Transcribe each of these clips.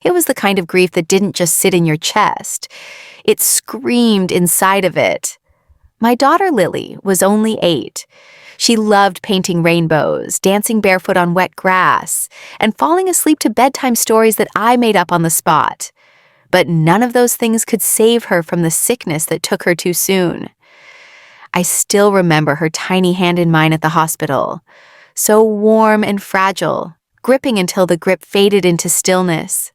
It was the kind of grief that didn't just sit in your chest. It screamed inside of it. My daughter Lily was only 8. She loved painting rainbows, dancing barefoot on wet grass, and falling asleep to bedtime stories that I made up on the spot. But none of those things could save her from the sickness that took her too soon. I still remember her tiny hand in mine at the hospital, so warm and fragile, gripping until the grip faded into stillness.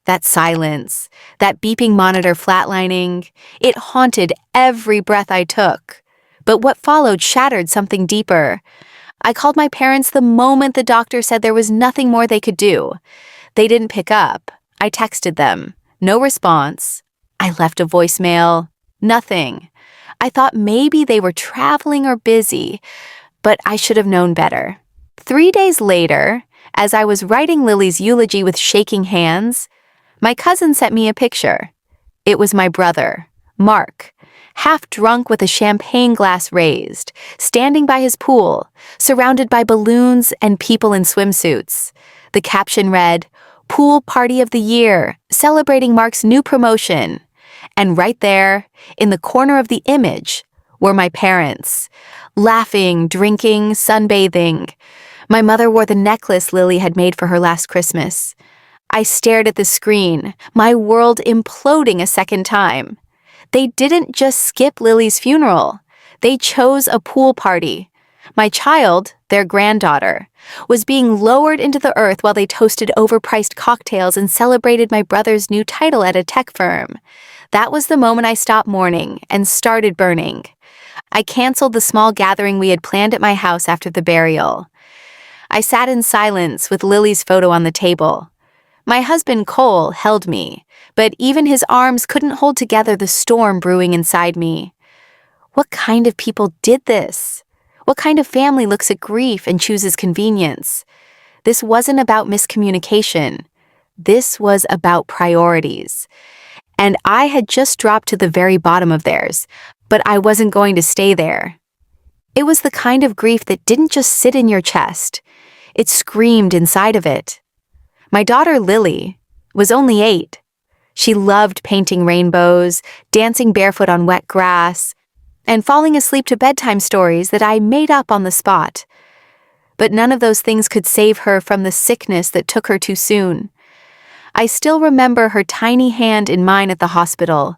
That silence, that beeping monitor flatlining, it haunted every breath I took. But what followed shattered something deeper. I called my parents the moment the doctor said there was nothing more they could do. They didn't pick up. I texted them. No response. I left a voicemail. Nothing. I thought maybe they were traveling or busy, but I should have known better. 3 days later, as I was writing Lily's eulogy with shaking hands, my cousin sent me a picture. It was my brother, Mark, half drunk with a champagne glass raised, standing by his pool, surrounded by balloons and people in swimsuits. The caption read, "Pool Party of the Year, celebrating Mark's new promotion." And right there, in the corner of the image, were my parents, laughing, drinking, sunbathing. My mother wore the necklace Lily had made for her last Christmas. I stared at the screen, my world imploding a second time. They didn't just skip Lily's funeral. They chose a pool party. My child, their granddaughter, was being lowered into the earth while they toasted overpriced cocktails and celebrated my brother's new title at a tech firm. That was the moment I stopped mourning and started burning. I canceled the small gathering we had planned at my house after the burial. I sat in silence with Lily's photo on the table. My husband Cole held me, but even his arms couldn't hold together the storm brewing inside me. What kind of people did this? What kind of family looks at grief and chooses convenience? This wasn't about miscommunication. This was about priorities. And I had just dropped to the very bottom of theirs, but I wasn't going to stay there. It was the kind of grief that didn't just sit in your chest. It screamed inside of it. My daughter Lily was only 8. She loved painting rainbows, dancing barefoot on wet grass, and falling asleep to bedtime stories that I made up on the spot. But none of those things could save her from the sickness that took her too soon. I still remember her tiny hand in mine at the hospital,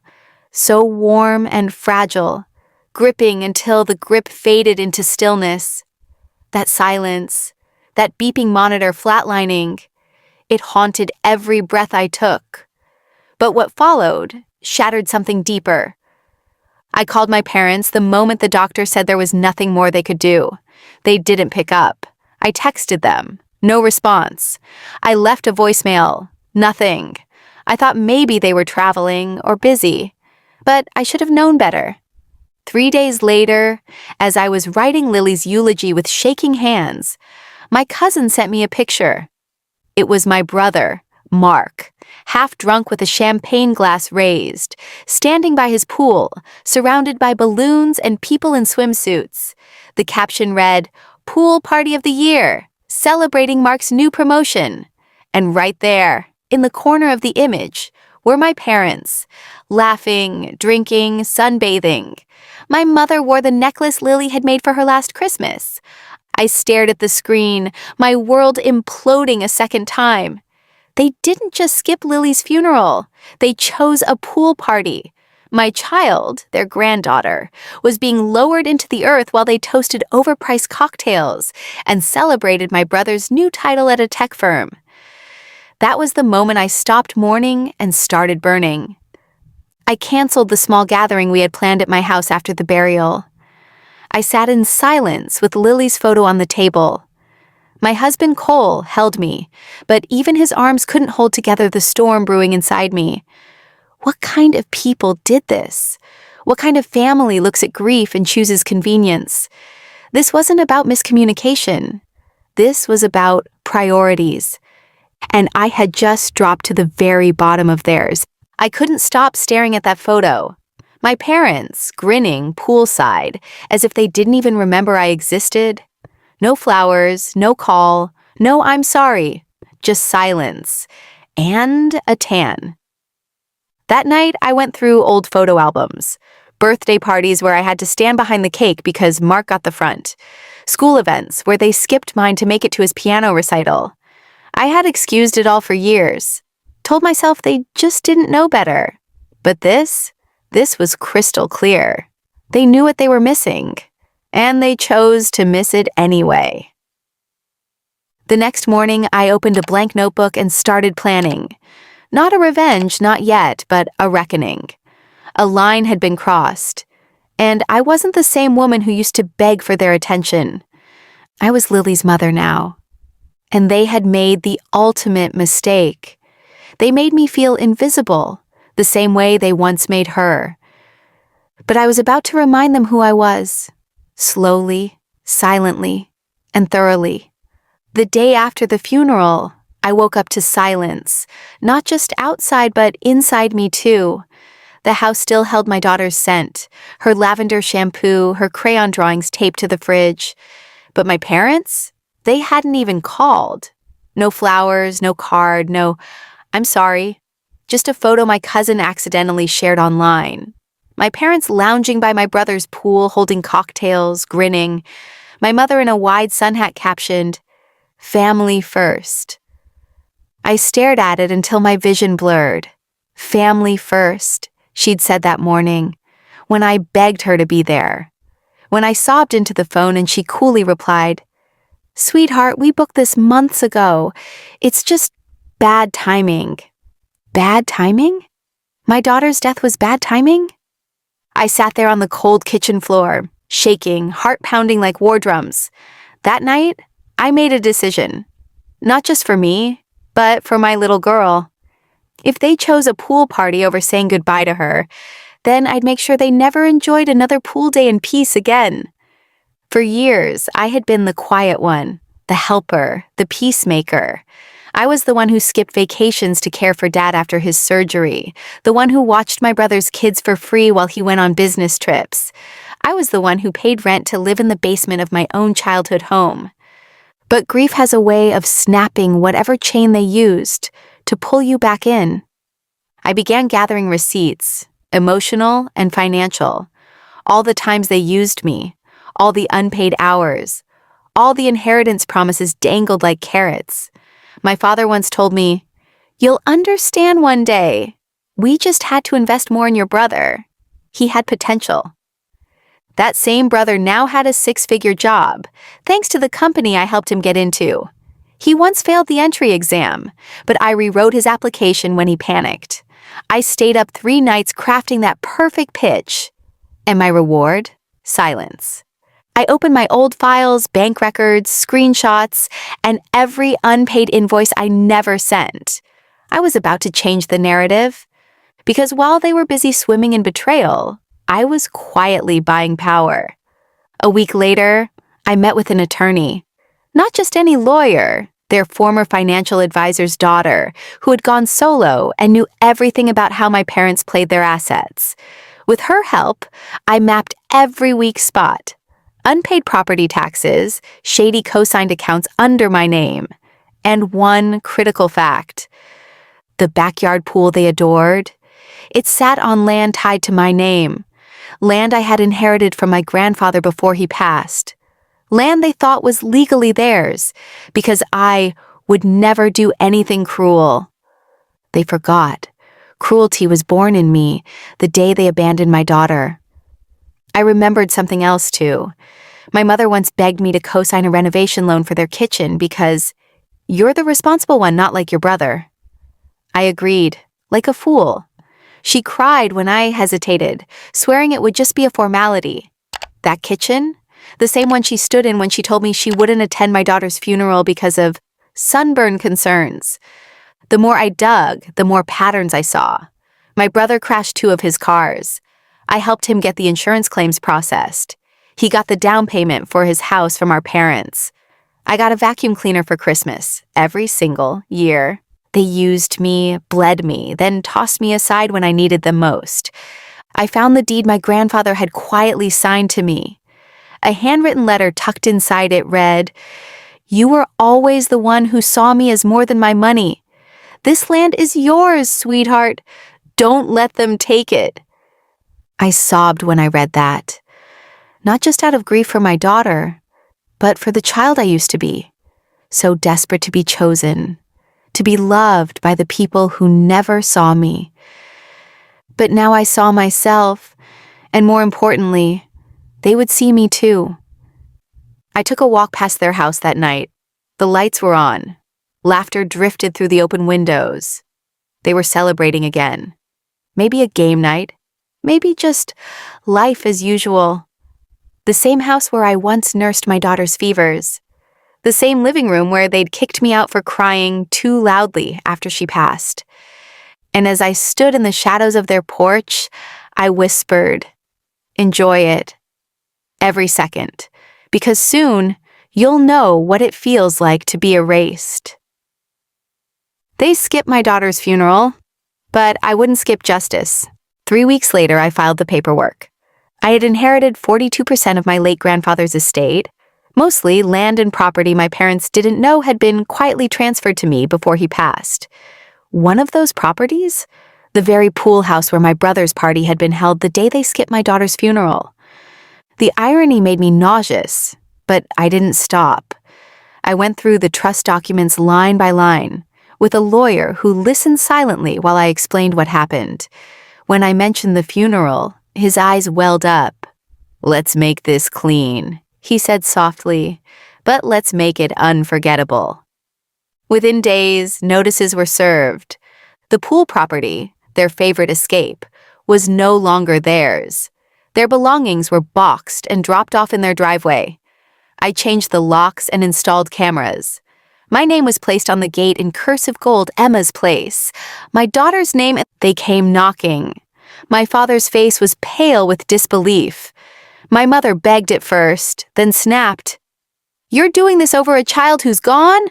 so warm and fragile, gripping until the grip faded into stillness. That silence, that beeping monitor flatlining, it haunted every breath I took. But what followed shattered something deeper. I called my parents the moment the doctor said there was nothing more they could do. They didn't pick up. I texted them. No response. I left a voicemail. Nothing. I thought maybe they were traveling or busy, but I should have known better. 3 days later, as I was writing Lily's eulogy with shaking hands, my cousin sent me a picture. It was my brother, Mark, half drunk with a champagne glass raised, standing by his pool, surrounded by balloons and people in swimsuits. The caption read, "Pool Party of the Year, celebrating Mark's new promotion." And right there, in the corner of the image, were my parents, laughing, drinking, sunbathing. My mother wore the necklace Lily had made for her last Christmas. I stared at the screen, my world imploding a second time. They didn't just skip Lily's funeral. They chose a pool party. My child, their granddaughter, was being lowered into the earth while they toasted overpriced cocktails and celebrated my brother's new title at a tech firm. That was the moment I stopped mourning and started burning. I canceled the small gathering we had planned at my house after the burial. I sat in silence with Lily's photo on the table. My husband Cole held me, but even his arms couldn't hold together the storm brewing inside me. What kind of people did this? What kind of family looks at grief and chooses convenience? This wasn't about miscommunication. This was about priorities. And I had just dropped to the very bottom of theirs. I couldn't stop staring at that photo. My parents, grinning poolside, as if they didn't even remember I existed. No flowers, no call, no "I'm sorry," just silence. and a tan. That night, I went through old photo albums, birthday parties where I had to stand behind the cake because Mark got the front, school events where they skipped mine to make it to his piano recital. I had excused it all for years, told myself they just didn't know better. But this was crystal clear. They knew what they were missing, and they chose to miss it anyway. The next morning, I opened a blank notebook and started planning. Not a revenge, not yet, but a reckoning. A line had been crossed, and I wasn't the same woman who used to beg for their attention. I was Lily's mother now, and they had made the ultimate mistake. They made me feel invisible, the same way they once made her. But I was about to remind them who I was, slowly, silently, and thoroughly. The day after the funeral, I woke up to silence, not just outside but inside me too. The house still held my daughter's scent, her lavender shampoo, her crayon drawings taped to the fridge. But my parents? They hadn't even called. No flowers, no card, no, "I'm sorry." Just a photo my cousin accidentally shared online. My parents lounging by my brother's pool, holding cocktails, grinning. My mother in a wide sun hat captioned, "Family first." I stared at it until my vision blurred. Family first, she'd said that morning, when I begged her to be there. When I sobbed into the phone and she coolly replied, "Sweetheart, we booked this months ago. It's just bad timing." Bad timing? My daughter's death was bad timing? I sat there on the cold kitchen floor, shaking, heart pounding like war drums. That night, I made a decision. Not just for me, but for my little girl. If they chose a pool party over saying goodbye to her, then I'd make sure they never enjoyed another pool day in peace again. For years, I had been the quiet one, the helper, the peacemaker. I was the one who skipped vacations to care for Dad after his surgery, the one who watched my brother's kids for free while he went on business trips. I was the one who paid rent to live in the basement of my own childhood home. But grief has a way of snapping whatever chain they used to pull you back in. I began gathering receipts, emotional and financial, all the times they used me, all the unpaid hours, all the inheritance promises dangled like carrots. My father once told me, "You'll understand one day. We just had to invest more in your brother. He had potential." That same brother now had a 6-figure job, thanks to the company I helped him get into. He once failed the entry exam, but I rewrote his application when he panicked. I stayed up 3 nights crafting that perfect pitch. And my reward? Silence. I opened my old files, bank records, screenshots, and every unpaid invoice I never sent. I was about to change the narrative, because while they were busy swimming in betrayal, I was quietly buying power. A week later, I met with an attorney. Not just any lawyer, their former financial advisor's daughter, who had gone solo and knew everything about how my parents played their assets. With her help, I mapped every weak spot. Unpaid property taxes, shady co-signed accounts under my name, and one critical fact. The backyard pool they adored, it sat on land tied to my name. Land I had inherited from my grandfather before he passed. Land they thought was legally theirs, because I would never do anything cruel. They forgot. Cruelty was born in me the day they abandoned my daughter. I remembered something else too. My mother once begged me to co-sign a renovation loan for their kitchen because you're the responsible one, not like your brother. I agreed, like a fool. She cried when I hesitated, swearing it would just be a formality. That kitchen? The same one she stood in when she told me she wouldn't attend my daughter's funeral because of sunburn concerns. The more I dug, the more patterns I saw. My brother crashed 2 of his cars. I helped him get the insurance claims processed. He got the down payment for his house from our parents. I got a vacuum cleaner for Christmas, every single year. They used me, bled me, then tossed me aside when I needed them most. I found the deed my grandfather had quietly signed to me. A handwritten letter tucked inside it read, "You were always the one who saw me as more than my money. This land is yours, sweetheart. Don't let them take it." I sobbed when I read that, not just out of grief for my daughter, but for the child I used to be, so desperate to be chosen, to be loved by the people who never saw me. But now I saw myself, and more importantly, they would see me too. I took a walk past their house that night. The lights were on. Laughter drifted through the open windows. They were celebrating again. Maybe a game night. Maybe just life as usual. The same house where I once nursed my daughter's fevers. The same living room where they'd kicked me out for crying too loudly after she passed. And as I stood in the shadows of their porch, I whispered, "Enjoy it. Every second. Because soon, you'll know what it feels like to be erased." They skipped my daughter's funeral, but I wouldn't skip justice. 3 weeks later, I filed the paperwork. I had inherited 42% of my late grandfather's estate, mostly land and property my parents didn't know had been quietly transferred to me before he passed. One of those properties? The very pool house where my brother's party had been held the day they skipped my daughter's funeral. The irony made me nauseous, but I didn't stop. I went through the trust documents line by line, with a lawyer who listened silently while I explained what happened. When I mentioned the funeral, his eyes welled up. "Let's make this clean," he said softly, "but let's make it unforgettable." Within days, notices were served. The pool property, their favorite escape, was no longer theirs. Their belongings were boxed and dropped off in their driveway. I changed the locks and installed cameras. My name was placed on the gate in cursive gold, Emma's Place. My daughter's name, they came knocking. My father's face was pale with disbelief. My mother begged at first, then snapped, "You're doing this over a child who's gone?"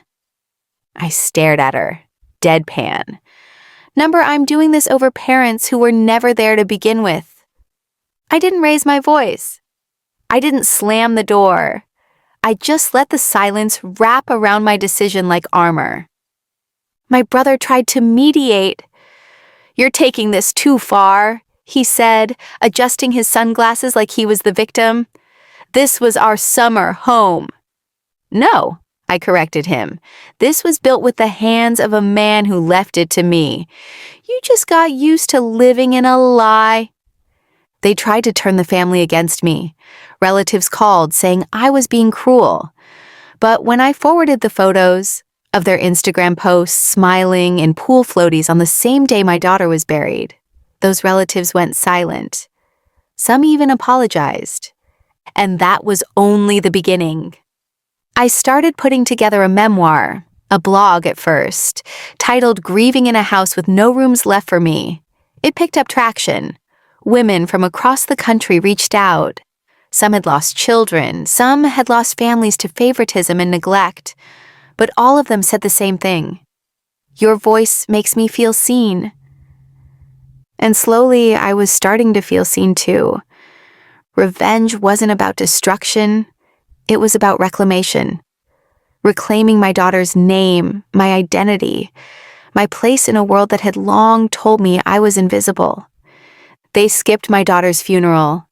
I stared at her, deadpan. "Number, I'm doing this over parents who were never there to begin with." I didn't raise my voice. I didn't slam the door. I just let the silence wrap around my decision like armor. My brother tried to mediate. "You're taking this too far," he said, adjusting his sunglasses like he was the victim. "This was our summer home." "No," I corrected him. "This was built with the hands of a man who left it to me. You just got used to living in a lie." They tried to turn the family against me. Relatives called, saying I was being cruel. But when I forwarded the photos of their Instagram posts smiling in pool floaties on the same day my daughter was buried, those relatives went silent. Some even apologized. And that was only the beginning. I started putting together a memoir, a blog at first, titled "Grieving in a House with No Rooms Left for Me." It picked up traction. Women from across the country reached out. Some had lost children, some had lost families to favoritism and neglect, but all of them said the same thing. "Your voice makes me feel seen." And slowly, I was starting to feel seen too. Revenge wasn't about destruction, it was about reclamation. Reclaiming my daughter's name, my identity, my place in a world that had long told me I was invisible. They skipped my daughter's funeral,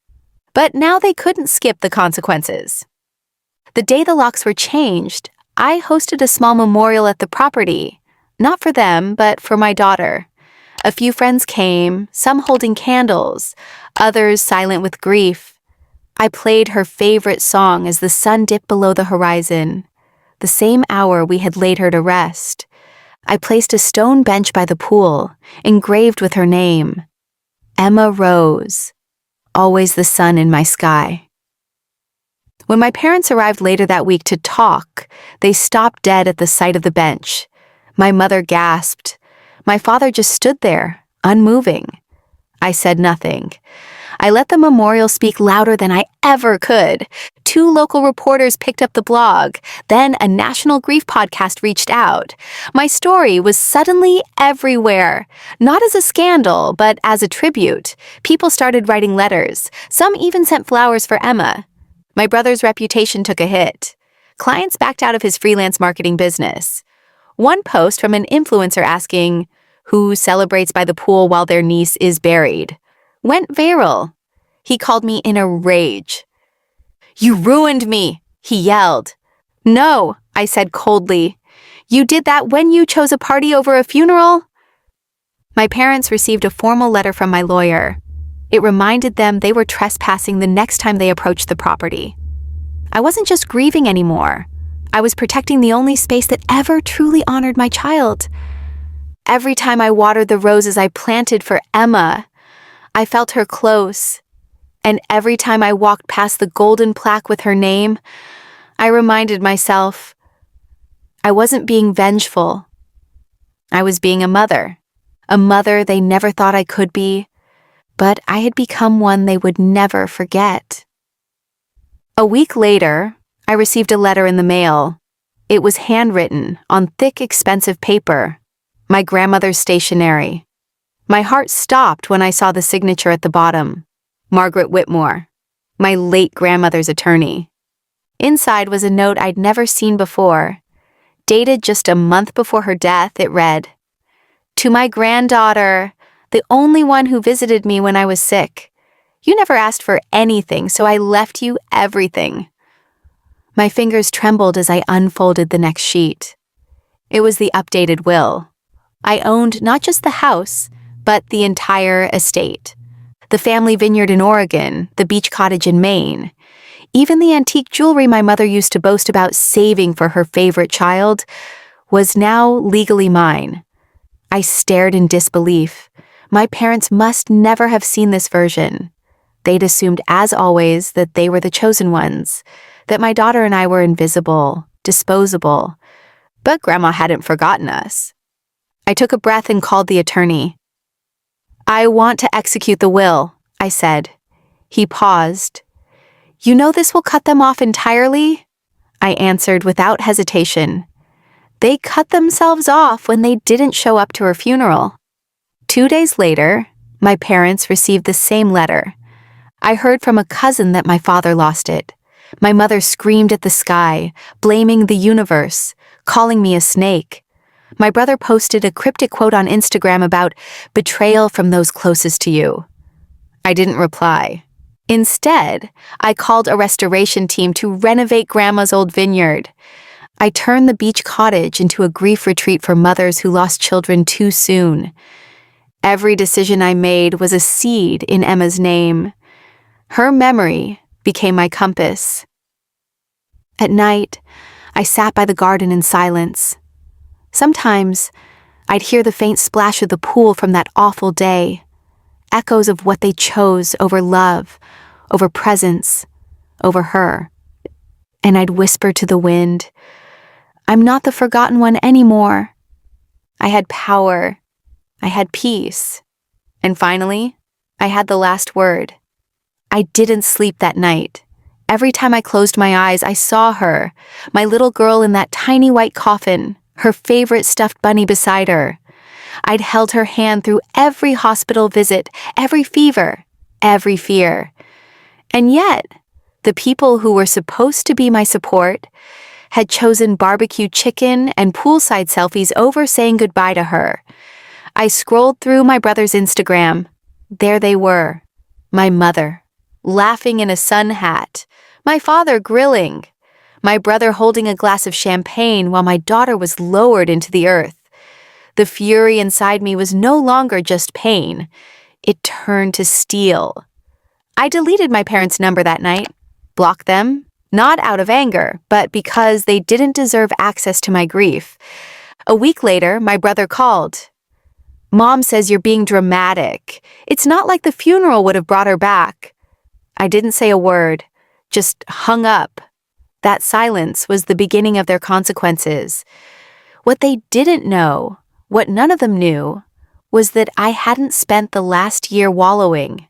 but now they couldn't skip the consequences. The day the locks were changed, I hosted a small memorial at the property, not for them, but for my daughter. A few friends came, some holding candles, others silent with grief. I played her favorite song as the sun dipped below the horizon, the same hour we had laid her to rest. I placed a stone bench by the pool, engraved with her name, Emma Rose, always the sun in my sky. When my parents arrived later that week to talk, they stopped dead at the sight of the bench. My mother gasped. My father just stood there, unmoving. I said nothing. I let the memorial speak louder than I ever could. 2 local reporters picked up the blog. Then a national grief podcast reached out. My story was suddenly everywhere. Not as a scandal, but as a tribute. People started writing letters. Some even sent flowers for Emma. My brother's reputation took a hit. Clients backed out of his freelance marketing business. One post from an influencer asking, "Who celebrates by the pool while their niece is buried?" went viral. He called me in a rage. "You ruined me," he yelled. "No," I said coldly. "You did that when you chose a party over a funeral?" My parents received a formal letter from my lawyer. It reminded them they were trespassing the next time they approached the property. I wasn't just grieving anymore. I was protecting the only space that ever truly honored my child. Every time I watered the roses I planted for Emma, I felt her close. And every time I walked past the golden plaque with her name, I reminded myself I wasn't being vengeful. I was being a mother they never thought I could be, but I had become one they would never forget. A week later, I received a letter in the mail. It was handwritten on thick, expensive paper, my grandmother's stationery. My heart stopped when I saw the signature at the bottom, Margaret Whitmore, my late grandmother's attorney. Inside was a note I'd never seen before. Dated just a month before her death, it read, "To my granddaughter, the only one who visited me when I was sick. You never asked for anything, so I left you everything." My fingers trembled as I unfolded the next sheet. It was the updated will. I owned not just the house, but the entire estate. The family vineyard in Oregon, the beach cottage in Maine. Even the antique jewelry my mother used to boast about saving for her favorite child was now legally mine. I stared in disbelief. My parents must never have seen this version. They'd assumed, as always, that they were the chosen ones, that my daughter and I were invisible, disposable. But Grandma hadn't forgotten us. I took a breath and called the attorney. "I want to execute the will," I said. He paused. "You know this will cut them off entirely?" I answered without hesitation. They cut themselves off when they didn't show up to her funeral. 2 days later, my parents received the same letter. I heard from a cousin that my father lost it. My mother screamed at the sky, blaming the universe, calling me a snake. My brother posted a cryptic quote on Instagram about betrayal from those closest to you. I didn't reply. Instead, I called a restoration team to renovate Grandma's old vineyard. I turned the beach cottage into a grief retreat for mothers who lost children too soon. Every decision I made was a seed in Emma's name. Her memory became my compass. At night, I sat by the garden in silence. Sometimes, I'd hear the faint splash of the pool from that awful day, echoes of what they chose over love, over presence, over her. And I'd whisper to the wind, "I'm not the forgotten one anymore." I had power. I had peace. And finally, I had the last word. I didn't sleep that night. Every time I closed my eyes, I saw her, my little girl in that tiny white coffin, her favorite stuffed bunny beside her. I'd held her hand through every hospital visit, every fever, every fear. And yet, the people who were supposed to be my support had chosen barbecue chicken and poolside selfies over saying goodbye to her. I scrolled through my brother's Instagram. There they were, my mother, laughing in a sun hat, my father grilling, my brother holding a glass of champagne while my daughter was lowered into the earth. The fury inside me was no longer just pain. It turned to steel. I deleted my parents' number that night, blocked them, not out of anger, but because they didn't deserve access to my grief. A week later, my brother called. "Mom says you're being dramatic. It's not like the funeral would have brought her back." I didn't say a word, just hung up. That silence was the beginning of their consequences. What they didn't know, what none of them knew, was that I hadn't spent the last year wallowing.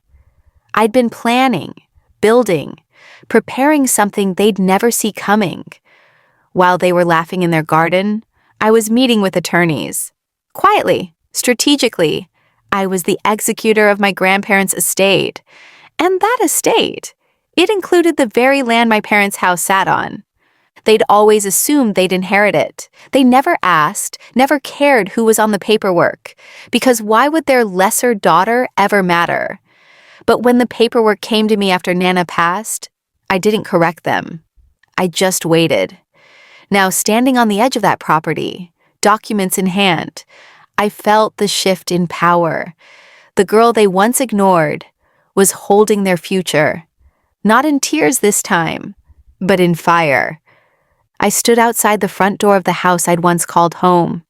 I'd been planning, building, preparing something they'd never see coming. While they were laughing in their garden, I was meeting with attorneys. Quietly, strategically, I was the executor of my grandparents' estate. And that estate, it included the very land my parents' house sat on. They'd always assumed they'd inherit it. They never asked, never cared who was on the paperwork, because why would their lesser daughter ever matter? But when the paperwork came to me after Nana passed, I didn't correct them. I just waited. Now, standing on the edge of that property, documents in hand, I felt the shift in power. The girl they once ignored was holding their future. Not in tears this time, but in fire. I stood outside the front door of the house I'd once called home.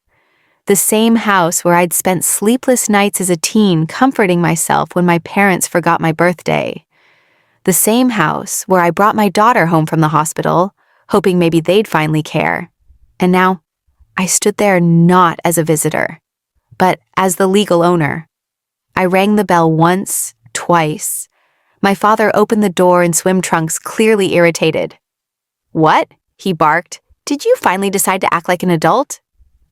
The same house where I'd spent sleepless nights as a teen comforting myself when my parents forgot my birthday. The same house where I brought my daughter home from the hospital, hoping maybe they'd finally care. And now, I stood there not as a visitor, but as the legal owner. I rang the bell once, twice. My father opened the door in swim trunks, clearly irritated. "What?" he barked. "Did you finally decide to act like an adult?"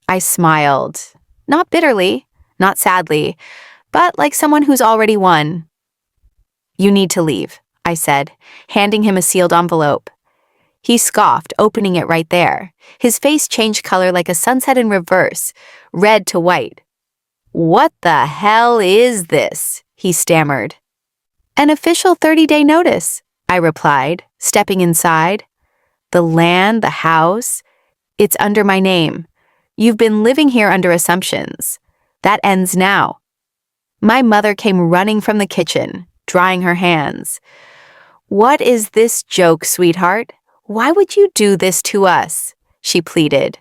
I smiled. Not bitterly, not sadly, but like someone who's already won. "You need to leave," I said, handing him a sealed envelope. He scoffed, opening it right there. His face changed color like a sunset in reverse, red to white. "What the hell is this?" he stammered. "An official 30-day notice," I replied, stepping inside. "The land, the house, it's under my name. You've been living here under assumptions. That ends now." My mother came running from the kitchen, drying her hands. "What is this joke, sweetheart? Why would you do this to us?" she pleaded.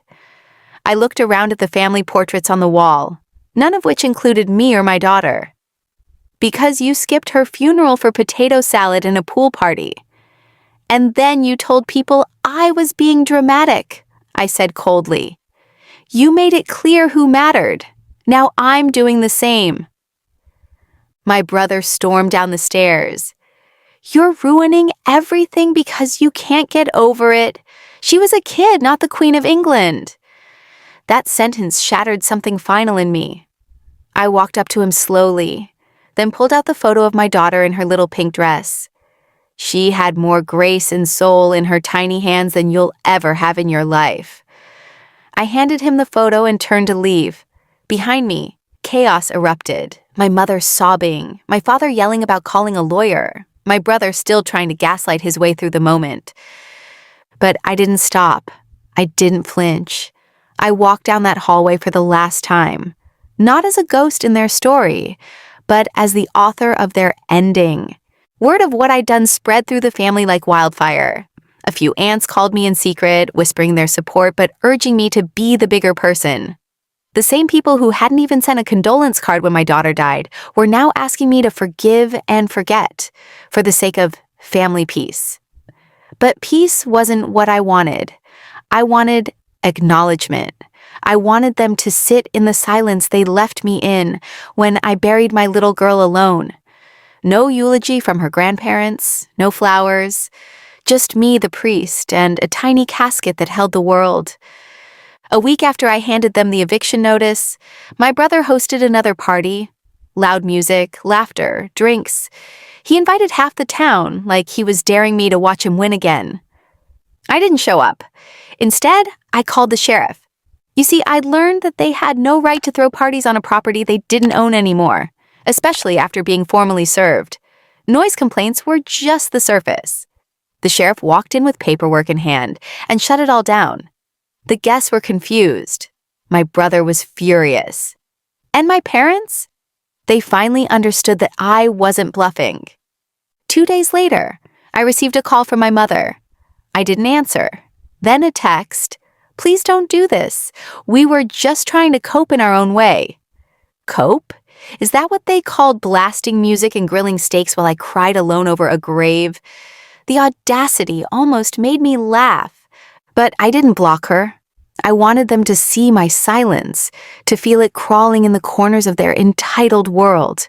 I looked around at the family portraits on the wall, none of which included me or my daughter. "Because you skipped her funeral for potato salad and a pool party. And then you told people I was being dramatic," I said coldly. "You made it clear who mattered. Now I'm doing the same." My brother stormed down the stairs. "You're ruining everything because you can't get over it. She was a kid, not the Queen of England." That sentence shattered something final in me. I walked up to him slowly, then pulled out the photo of my daughter in her little pink dress. She had more grace and soul in her tiny hands than you'll ever have in your life. I handed him the photo and turned to leave. Behind me, chaos erupted. My mother sobbing, my father yelling about calling a lawyer, my brother still trying to gaslight his way through the moment. But I didn't stop. I didn't flinch. I walked down that hallway for the last time, not as a ghost in their story, but as the author of their ending. Word of what I'd done spread through the family like wildfire. A few aunts called me in secret, whispering their support but urging me to be the bigger person. The same people who hadn't even sent a condolence card when my daughter died were now asking me to forgive and forget for the sake of family peace. But peace wasn't what I wanted. I wanted acknowledgement. I wanted them to sit in the silence they left me in when I buried my little girl alone. No eulogy from her grandparents, no flowers, just me, the priest, and a tiny casket that held the world. A week after I handed them the eviction notice, my brother hosted another party. Loud music, laughter, drinks. He invited half the town, like he was daring me to watch him win again. I didn't show up. Instead, I called the sheriff. You see, I'd learned that they had no right to throw parties on a property they didn't own anymore, especially after being formally served. Noise complaints were just the surface. The sheriff walked in with paperwork in hand and shut it all down. The guests were confused. My brother was furious. And my parents? They finally understood that I wasn't bluffing. 2 days later, I received a call from my mother. I didn't answer. Then a text. "Please don't do this. We were just trying to cope in our own way." Cope? Is that what they called blasting music and grilling steaks while I cried alone over a grave? The audacity almost made me laugh. But I didn't block her. I wanted them to see my silence, to feel it crawling in the corners of their entitled world.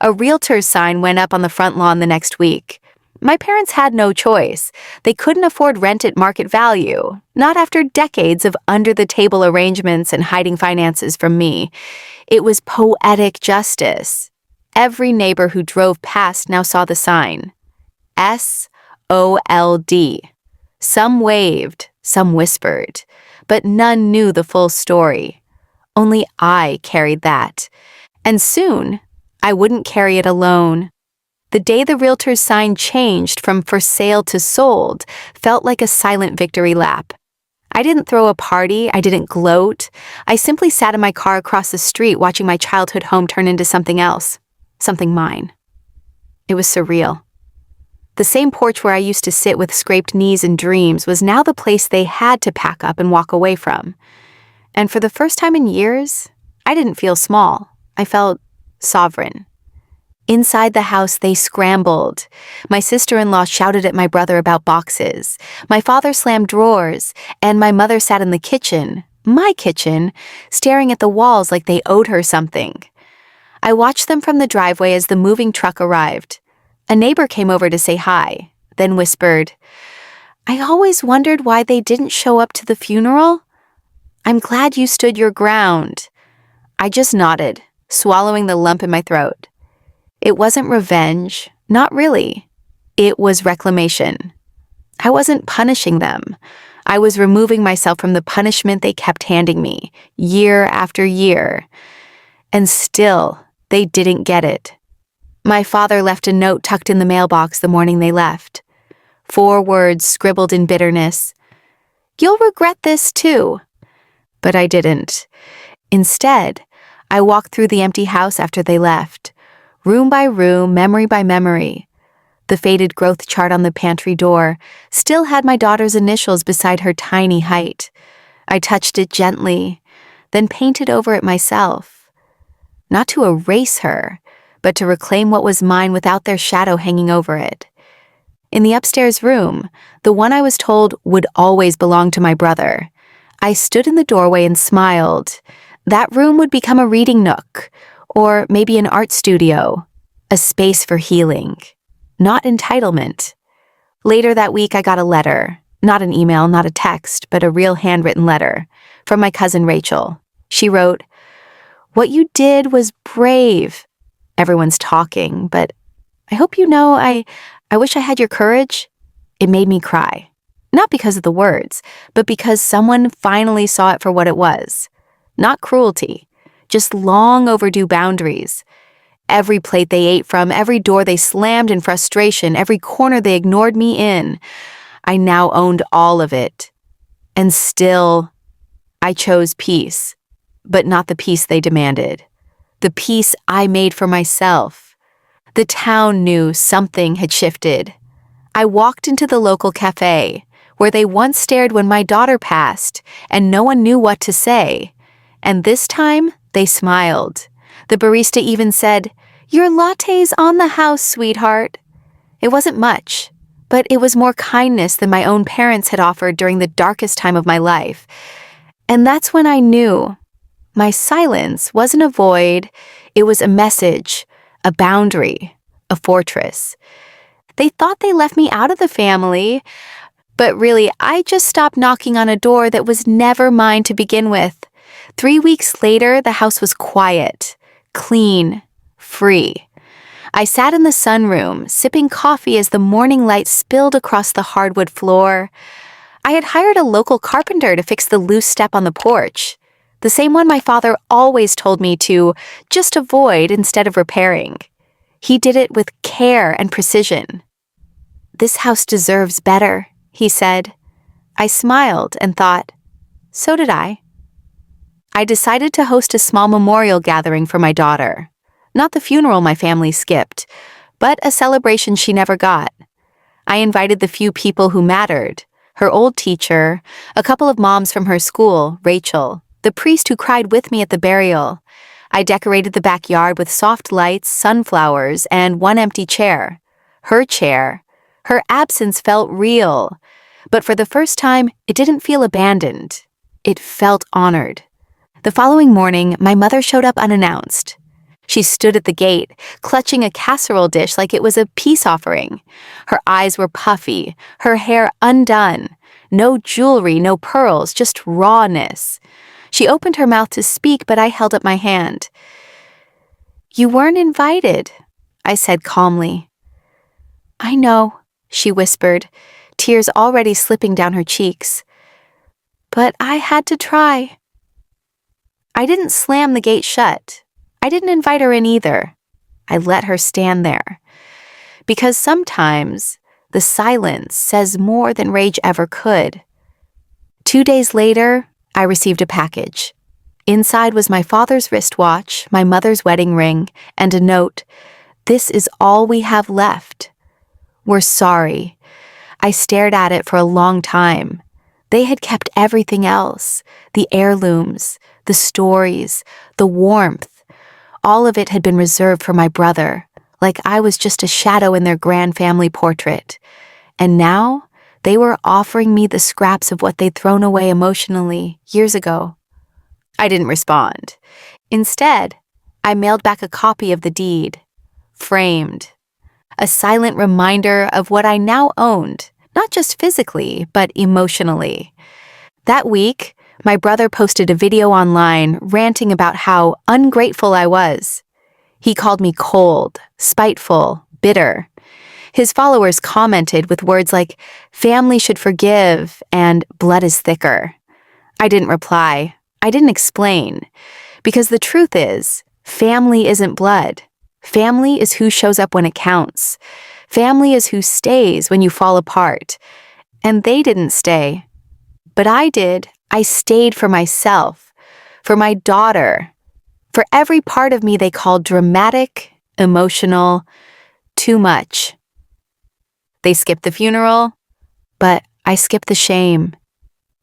A realtor's sign went up on the front lawn the next week. My parents had no choice. They couldn't afford rent at market value, not after decades of under-the-table arrangements and hiding finances from me. It was poetic justice. Every neighbor who drove past now saw the sign. SOLD. Some waved, Some whispered, but none knew the full story. Only I carried that. And soon, I wouldn't carry it alone. The day the realtor's sign changed from for sale to sold felt like a silent victory lap. I didn't throw a party, I didn't gloat. I simply sat in my car across the street watching my childhood home turn into something else, something mine. It was surreal. The same porch where I used to sit with scraped knees and dreams was now the place they had to pack up and walk away from. And for the first time in years, I didn't feel small. I felt sovereign. Inside the house, they scrambled. My sister-in-law shouted at my brother about boxes. My father slammed drawers, and my mother sat in the kitchen, my kitchen, staring at the walls like they owed her something. I watched them from the driveway as the moving truck arrived. A neighbor came over to say hi, then whispered, "I always wondered why they didn't show up to the funeral. I'm glad you stood your ground." I just nodded, swallowing the lump in my throat. It wasn't revenge, not really. It was reclamation. I wasn't punishing them. I was removing myself from the punishment they kept handing me, year after year. And still, they didn't get it. My father left a note tucked in the mailbox the morning they left. 4 words scribbled in bitterness. "You'll regret this too." But I didn't. Instead, I walked through the empty house after they left. Room by room, memory by memory. The faded growth chart on the pantry door still had my daughter's initials beside her tiny height. I touched it gently, then painted over it myself. Not to erase her, but to reclaim what was mine without their shadow hanging over it. In the upstairs room, the one I was told would always belong to my brother, I stood in the doorway and smiled. That room would become a reading nook, or maybe an art studio, a space for healing, not entitlement. Later that week, I got a letter, not an email, not a text, but a real handwritten letter, from my cousin Rachel. She wrote, "What you did was brave. Everyone's talking, but I hope you know I wish I had your courage." It made me cry, not because of the words, but because someone finally saw it for what it was. Not cruelty, just long overdue boundaries. Every plate they ate from, every door they slammed in frustration, every corner they ignored me in. I now owned all of it. And still, I chose peace, but not the peace they demanded. The peace I made for myself. The town knew something had shifted. I walked into the local cafe, where they once stared when my daughter passed, and no one knew what to say. And this time, they smiled. The barista even said, "Your latte's on the house, sweetheart." It wasn't much, but it was more kindness than my own parents had offered during the darkest time of my life. And that's when I knew. My silence wasn't a void, it was a message, a boundary, a fortress. They thought they left me out of the family, but really, I just stopped knocking on a door that was never mine to begin with. 3 weeks later, the house was quiet, clean, free. I sat in the sunroom, sipping coffee as the morning light spilled across the hardwood floor. I had hired a local carpenter to fix the loose step on the porch, the same one my father always told me to just avoid instead of repairing. He did it with care and precision. "This house deserves better," he said. I smiled and thought, so did I. I decided to host a small memorial gathering for my daughter. Not the funeral my family skipped, but a celebration she never got. I invited the few people who mattered, her old teacher, a couple of moms from her school, Rachel, the priest who cried with me at the burial. I decorated the backyard with soft lights, sunflowers, and one empty chair. Her chair. Her absence felt real. But for the first time, it didn't feel abandoned. It felt honored. The following morning, my mother showed up unannounced. She stood at the gate, clutching a casserole dish like it was a peace offering. Her eyes were puffy, her hair undone. No jewelry, no pearls, just rawness. She opened her mouth to speak, but I held up my hand. "You weren't invited," I said calmly. "I know," she whispered, tears already slipping down her cheeks. but I had to try. I didn't slam the gate shut. I didn't invite her in either. I let her stand there. Because sometimes the silence says more than rage ever could. 2 days later, I received a package. Inside was my father's wristwatch, my mother's wedding ring, and a note, "This is all we have left. We're sorry." I stared at it for a long time. They had kept everything else, the heirlooms, the stories, the warmth. All of it had been reserved for my brother, like I was just a shadow in their grand family portrait. And now, they were offering me the scraps of what they'd thrown away emotionally years ago. I didn't respond. Instead, I mailed back a copy of the deed, framed, a silent reminder of what I now owned, not just physically, but emotionally. That week, my brother posted a video online ranting about how ungrateful I was. He called me cold, spiteful, bitter. His followers commented with words like, "Family should forgive," and "blood is thicker." I didn't reply. I didn't explain. Because the truth is, family isn't blood. Family is who shows up when it counts. Family is who stays when you fall apart. And they didn't stay. But I did. I stayed for myself, for my daughter, for every part of me they called dramatic, emotional, too much. They skipped the funeral, but I skipped the shame.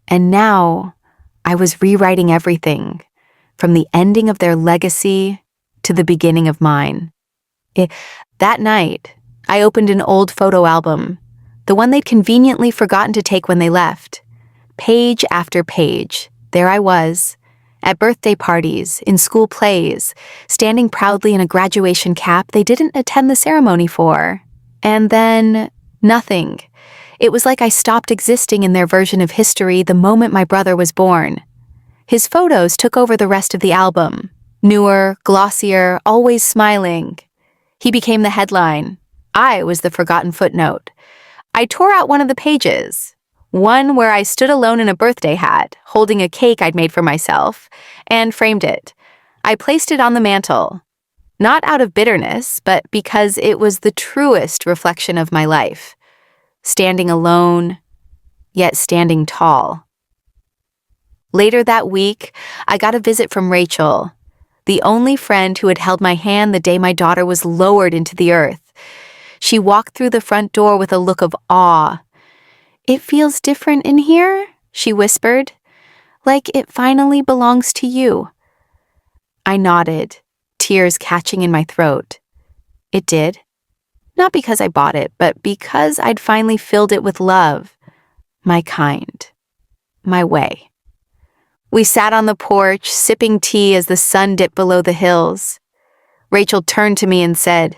And now I was rewriting everything, from the ending of their legacy to the beginning of mine. That night, I opened an old photo album, the one they'd conveniently forgotten to take when they left. Page after page, there I was, at birthday parties, in school plays, standing proudly in a graduation cap they didn't attend the ceremony for. And then, nothing. It was like I stopped existing in their version of history the moment my brother was born. His photos took over the rest of the album. Newer, glossier, always smiling. He became the headline. I was the forgotten footnote. I tore out one of the pages, one where I stood alone in a birthday hat, holding a cake I'd made for myself, and framed it. I placed it on the mantle, not out of bitterness, but because it was the truest reflection of my life. Standing alone, yet standing tall. Later that week, I got a visit from Rachel, the only friend who had held my hand the day my daughter was lowered into the earth. She walked through the front door with a look of awe. "It feels different in here," she whispered, "like it finally belongs to you." I nodded, tears catching in my throat. It did. Not because I bought it, but because I'd finally filled it with love. My kind. My way. We sat on the porch, sipping tea as the sun dipped below the hills. Rachel turned to me and said,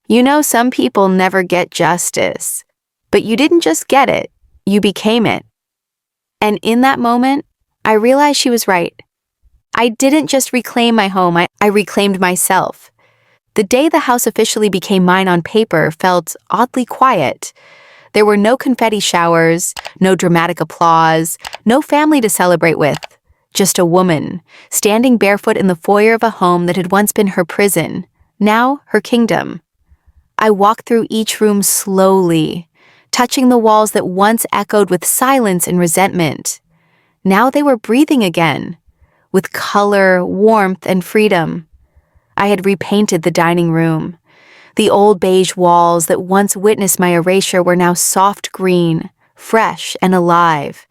"You know, some people never get justice, but you didn't just get it, you became it." And in that moment, I realized she was right. I didn't just reclaim my home, I reclaimed myself. The day the house officially became mine on paper felt oddly quiet. There were no confetti showers, no dramatic applause, no family to celebrate with. Just a woman, standing barefoot in the foyer of a home that had once been her prison, now her kingdom. I walked through each room slowly, touching the walls that once echoed with silence and resentment. Now they were breathing again, with color, warmth, and freedom. I had repainted the dining room. The old beige walls that once witnessed my erasure were now soft green, fresh and alive.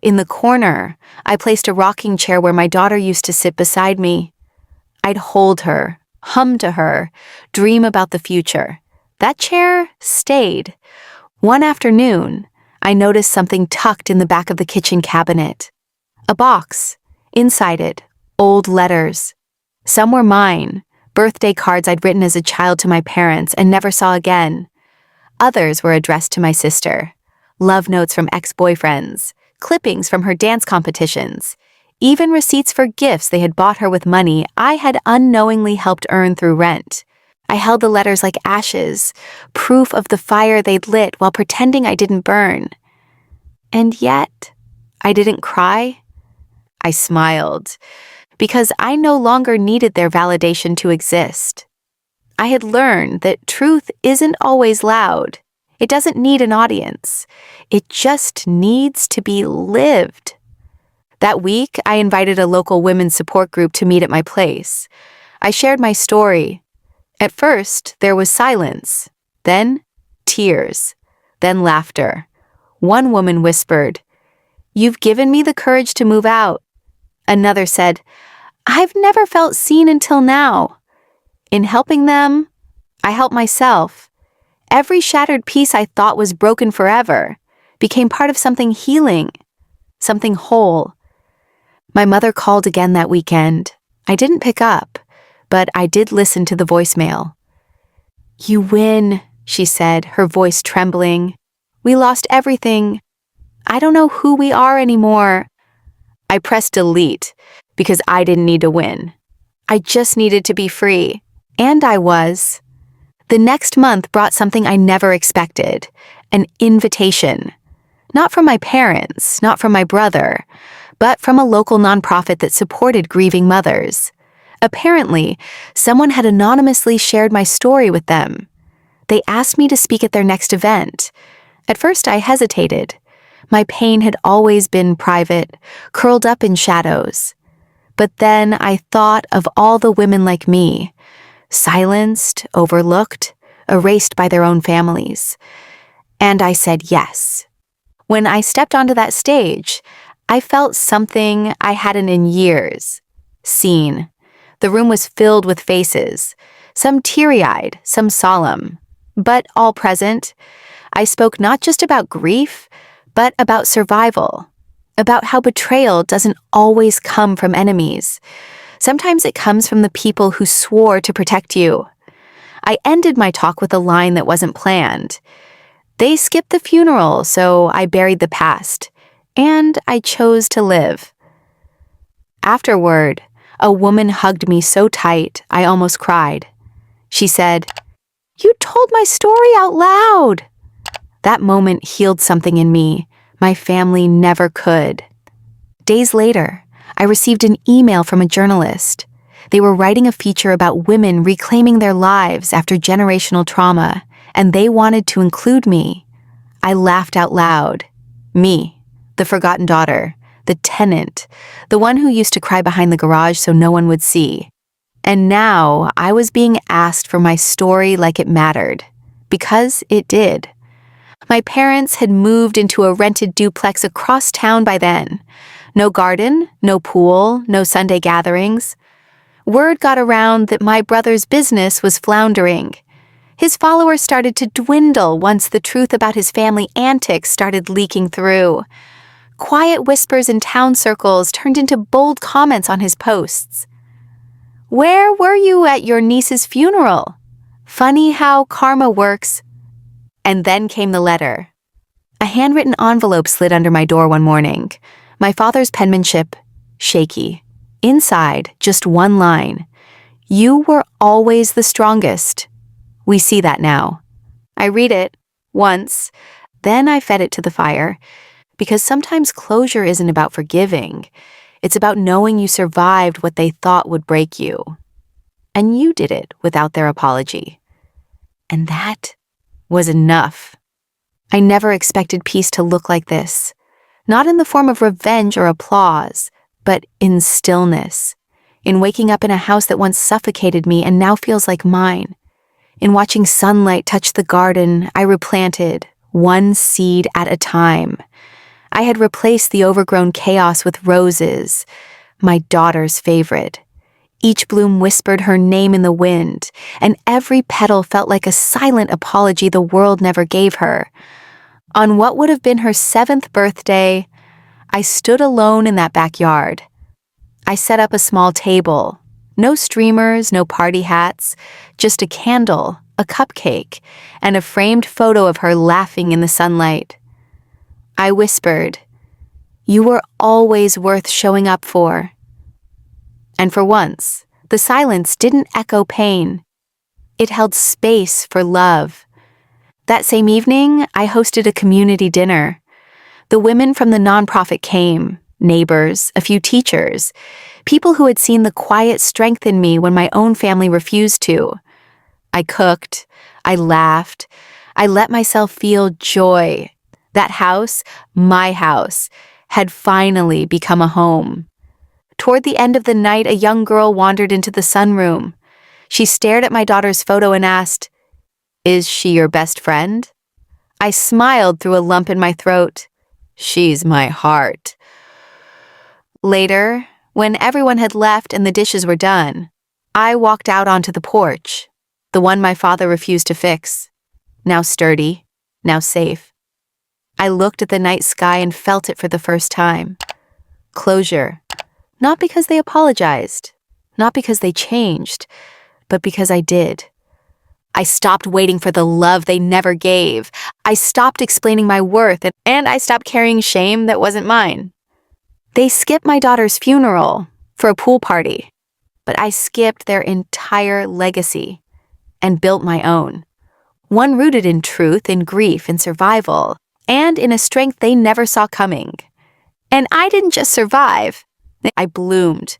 In the corner, I placed a rocking chair where my daughter used to sit beside me. I'd hold her, hum to her, dream about the future. That chair stayed. One afternoon, I noticed something tucked in the back of the kitchen cabinet. A box. Inside it, old letters. Some were mine, birthday cards I'd written as a child to my parents and never saw again. Others were addressed to my sister. Love notes from ex-boyfriends, clippings from her dance competitions, even receipts for gifts they had bought her with money I had unknowingly helped earn through rent. I held the letters like ashes, proof of the fire they'd lit while pretending I didn't burn. And yet, I didn't cry. I smiled, because I no longer needed their validation to exist. I had learned that truth isn't always loud. It doesn't need an audience. It just needs to be lived. That week, I invited a local women's support group to meet at my place. I shared my story. At first, there was silence, then tears, then laughter. One woman whispered, "You've given me the courage to move out." Another said, "I've never felt seen until now." In helping them, I helped myself. Every shattered piece I thought was broken forever became part of something healing, something whole. My mother called again that weekend. I didn't pick up, but I did listen to the voicemail. "You win," she said, her voice trembling. "We lost everything. I don't know who we are anymore." I pressed delete because I didn't need to win. I just needed to be free. And I was. The next month brought something I never expected, an invitation. Not from my parents, not from my brother, but from a local nonprofit that supported grieving mothers. Apparently, someone had anonymously shared my story with them. They asked me to speak at their next event. At first, I hesitated. My pain had always been private, curled up in shadows. But then I thought of all the women like me, silenced, overlooked, erased by their own families. And I said yes. When I stepped onto that stage, I felt something I hadn't in years. Seen. The room was filled with faces, some teary-eyed, some solemn, but all present. I spoke not just about grief, but about survival, about how betrayal doesn't always come from enemies. Sometimes it comes from the people who swore to protect you. I ended my talk with a line that wasn't planned. They skipped the funeral, so I buried the past, and I chose to live. Afterward, a woman hugged me so tight I almost cried. She said, "You told my story out loud." That moment healed something in me my family never could. Days later, I received an email from a journalist. They were writing a feature about women reclaiming their lives after generational trauma, and they wanted to include me. I laughed out loud. Me, the forgotten daughter, the tenant, the one who used to cry behind the garage so no one would see. And now I was being asked for my story like it mattered, because it did. My parents had moved into a rented duplex across town by then. No garden, no pool, no Sunday gatherings. Word got around that my brother's business was floundering. His followers started to dwindle once the truth about his family antics started leaking through. Quiet whispers in town circles turned into bold comments on his posts. "Where were you at your niece's funeral? Funny how karma works." And then came the letter. A handwritten envelope slid under my door one morning. My father's penmanship, shaky. Inside, just one line. "You were always the strongest. We see that now." I read it once, then I fed it to the fire, because sometimes closure isn't about forgiving. It's about knowing you survived what they thought would break you. And you did it without their apology. And that was enough. I never expected peace to look like this. Not in the form of revenge or applause, but in stillness. In waking up in a house that once suffocated me and now feels like mine. In watching sunlight touch the garden I replanted, one seed at a time. I had replaced the overgrown chaos with roses, my daughter's favorite. Each bloom whispered her name in the wind, and every petal felt like a silent apology the world never gave her. On what would have been her 7th birthday, I stood alone in that backyard. I set up a small table. No streamers, no party hats, just a candle, a cupcake, and a framed photo of her laughing in the sunlight. I whispered, "You were always worth showing up for." And for once, the silence didn't echo pain. It held space for love. That same evening, I hosted a community dinner. The women from the nonprofit came, neighbors, a few teachers, people who had seen the quiet strength in me when my own family refused to. I cooked, I laughed, I let myself feel joy. That house, my house, had finally become a home. Toward the end of the night, a young girl wandered into the sunroom. She stared at my daughter's photo and asked, "Is she your best friend?" I smiled through a lump in my throat. "She's my heart." Later, when everyone had left and the dishes were done, I walked out onto the porch, the one my father refused to fix. Now sturdy, now safe. I looked at the night sky and felt it for the first time. Closure. Not because they apologized, not because they changed, but because I did. I stopped waiting for the love they never gave. I stopped explaining my worth, and I stopped carrying shame that wasn't mine. They skipped my daughter's funeral for a pool party, but I skipped their entire legacy and built my own. One rooted in truth, in grief, in survival, and in a strength they never saw coming. And I didn't just survive, I bloomed.